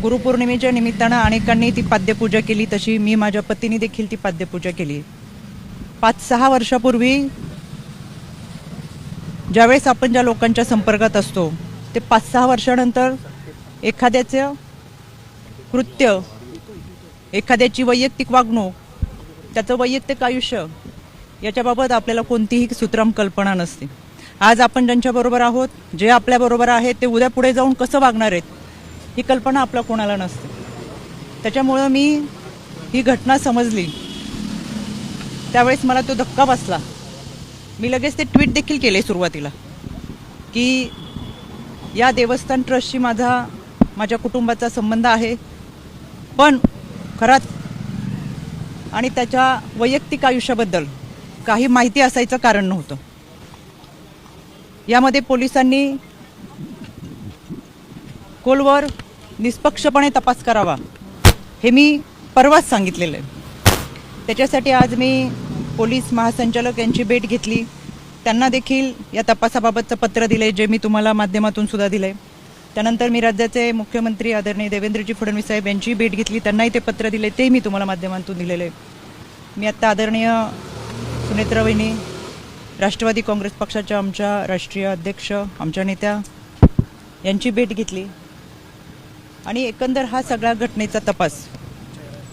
गुरुपौर्णिमेच्या निमित्तानं अनेकांनी ती पाद्यपूजा केली, तशी मी माझ्या पतीने देखील ती पाद्यपूजा केली. 5-6 वर्षापूर्वी ज्यावेळेस आपण ज्या लोकांच्या संपर्कात असतो ते 5-6 वर्षानंतर एखाद्याचं कृत्य, एखाद्याची वैयक्तिक वागणूक, त्याचं वैयक्तिक आयुष्य याच्याबाबत आपल्याला कोणतीही सुतराम कल्पना नसते. आज आपण ज्यांच्याबरोबर आहोत, जे आपल्याबरोबर आहेत, ते उद्या पुढे जाऊन कसं वागणार आहेत ही कल्पना आपल्या कोणाला नसते. त्याच्यामुळं मी ही घटना समजली त्यावेळेस मला तो धक्का बसला. मी लगेच ते ट्विट देखील केले सुरुवातीला की या देवस्थान ट्रस्टशी माझ्या कुटुंबाचा संबंध आहे, पण खरात आणि त्याच्या वैयक्तिक आयुष्याबद्दल काही माहिती असायचं कारण नव्हतं. यामध्ये पोलिसांनी खोलवर निष्पक्षपणे तपास करावा हे मी परवाच सांगितलेलं आहे. त्याच्यासाठी आज मी पोलीस महासंचालक यांची भेट घेतली. त्यांना देखील या तपासाबाबतचं पत्र दिलं आहे, जे मी तुम्हाला माध्यमातून सुद्धा दिलं आहे. त्यानंतर मी राज्याचे मुख्यमंत्री आदरणीय देवेंद्रजी फडणवीस साहेब यांची भेट घेतली, त्यांनाही ते पत्र दिले, ते मी तुम्हाला माध्यमातून दिलेलं आहे. मी आत्ता आदरणीय सुनेत्रा वहिनी, राष्ट्रवादी काँग्रेस पक्षाच्या आमच्या राष्ट्रीय अध्यक्ष, आमच्या नेत्या यांची भेट घेतली आणि एकंदर हा सगळ्या घटनेचा तपास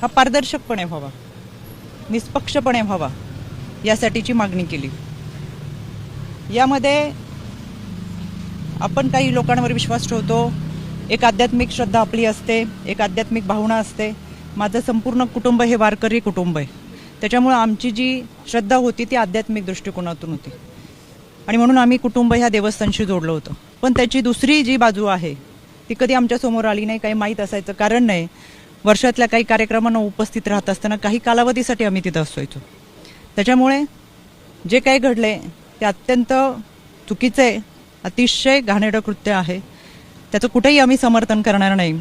हा पारदर्शकपणे व्हावा, निष्पक्षपणे व्हावा यासाठीची मागणी केली. यामध्ये आपण काही लोकांवर विश्वास ठेवतो, एक आध्यात्मिक श्रद्धा आपली असते, एक आध्यात्मिक भावना असते. माझं संपूर्ण कुटुंब हे वारकरी कुटुंब आहे. त्याच्यामुळे आमची जी श्रद्धा होती ती आध्यात्मिक दृष्टिकोनातून होती आणि म्हणून आम्ही कुटुंब ह्या देवस्थानशी जोडलं होतं. पण त्याची दुसरी जी बाजू आहे ती कधी आमच्यासमोर आली नाही, काही माहीत असायचं कारण नाही. वर्षातल्या काही कार्यक्रमांना उपस्थित राहत असताना काही कालावधीसाठी आम्ही तिथं असायचो. त्याच्यामुळे जे काही घडले ते अत्यंत चुकीचे, अतिशय घाणेरडं कृत्य आहे. त्याचं कुठेही आम्ही समर्थन करणार नाही.